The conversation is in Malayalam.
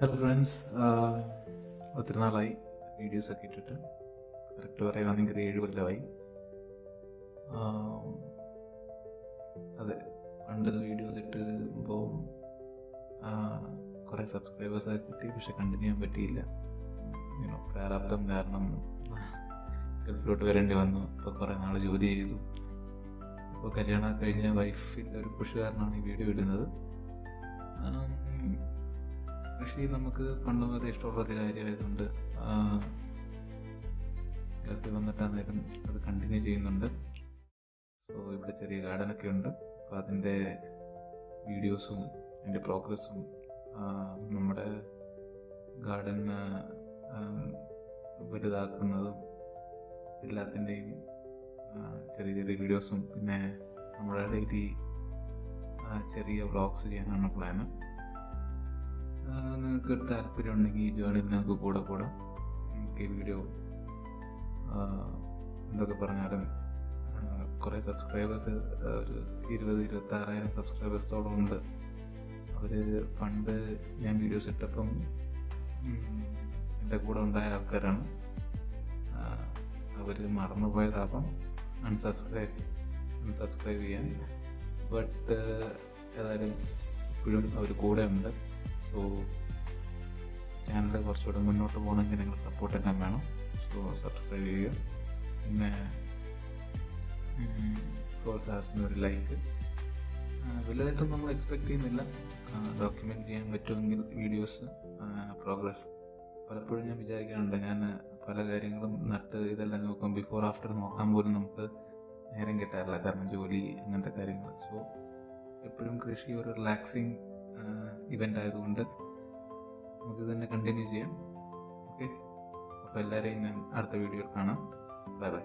ഹലോ ഫ്രണ്ട്സ്, ഒത്തിരി നാളായി വീഡിയോസൊക്കെ ഇട്ടിട്ട്. കറക്റ്റ് പറയുകയാണെങ്കിൽ 7 കൊല്ലമായി. അതെ, പണ്ട് വീഡിയോസ് ഇട്ടുമ്പോൾ കുറേ സബ്സ്ക്രൈബേഴ്സൊക്കെ കിട്ടി, പക്ഷെ കണ്ടിന്യൂ ചെയ്യാൻ പറ്റിയില്ല. പ്രാരാബ്ദം കാരണം ഗൾഫിലോട്ട് വരേണ്ടി വന്നു. ഇപ്പോൾ കുറേ നാൾ ജോലി ചെയ്തു. ഇപ്പോൾ കല്യാണം കഴിഞ്ഞ വൈഫിൻ്റെ ഒരു പുഷ് കാരണമാണ് ഈ വീഡിയോ ഇടുന്നത്. കൃഷി നമുക്ക് പണ്ട് മുതലേ ഇഷ്ടമുള്ളൊരു കാര്യമായതുകൊണ്ട് ഗൾഫിൽ വന്നിട്ടാണെങ്കിലും അത് കണ്ടിന്യൂ ചെയ്യുന്നുണ്ട്. സോ ഇവിടെ ചെറിയ ഗാർഡനൊക്കെ ഉണ്ട്. അപ്പോൾ അതിൻ്റെ വീഡിയോസും അതിൻ്റെ പ്രോഗ്രസ്സും നമ്മുടെ ഗാർഡൻ വലുതാക്കുന്നതും എല്ലാത്തിൻ്റെയും ചെറിയ ചെറിയ വീഡിയോസും പിന്നെ നമ്മുടെ ഡെയിലി ചെറിയ വ്ളോഗ്സ് ചെയ്യാനാണ് പ്ലാന്. നിങ്ങൾക്ക് താല്പര്യം ഉണ്ടെങ്കിൽ ഈ ജേണിൽ നിങ്ങൾക്ക് കൂടെ എനിക്ക് ഈ വീഡിയോ എന്തൊക്കെ പറഞ്ഞാലും കുറേ സബ്സ്ക്രൈബേഴ്സ് ഒരു 20,000-26,000 സബ്സ്ക്രൈബേഴ്സോളം ഉണ്ട്. അവർ പണ്ട് ഞാൻ വീഡിയോസ് ഇട്ടപ്പം എൻ്റെ കൂടെ ഉണ്ടായ ആൾക്കാരാണ്. അവർ മറന്നുപോയതാവാം അൺസബ്സ്ക്രൈബ് ചെയ്യാൻ. ബട്ട് ഏതായാലും ഇപ്പോഴും അവർ കൂടെ ഉണ്ട്. സോ ചാനൽ കുറച്ചുകൂടെ മുന്നോട്ട് പോകണമെങ്കിൽ നിങ്ങൾ സപ്പോർട്ട് എല്ലാം വേണം. സോ സബ്സ്ക്രൈബ് ചെയ്യുക, പിന്നെ പ്രോത്സാഹത്തിന് ഒരു ലൈക്ക്. വലുതായിട്ടൊന്നും നമ്മൾ എക്സ്പെക്ട് ചെയ്യുന്നില്ല. ഡോക്യുമെൻ്റ് ചെയ്യാൻ പറ്റുമെങ്കിൽ വീഡിയോസ് പ്രോഗ്രസ് പലപ്പോഴും ഞാൻ വിചാരിക്കാറുണ്ട്. ഞാൻ പല കാര്യങ്ങളും നട്ട് ഇതെല്ലാം നോക്കാം, ബിഫോർ ആഫ്റ്റർ നോക്കാൻ പോലും നമുക്ക് നേരം കിട്ടാറില്ല, കാരണം ജോലി അങ്ങനത്തെ കാര്യങ്ങൾ. സോ എപ്പോഴും കൃഷി ഒരു റിലാക്സിങ് ഇവൻ്റ് ആയതുകൊണ്ട് നമുക്ക് തന്നെ കണ്ടിന്യൂ ചെയ്യാം. ഓക്കെ, അപ്പോൾ എല്ലാവരെയും ഞാൻ അടുത്ത വീഡിയോയിൽ കാണാം. Bye bye.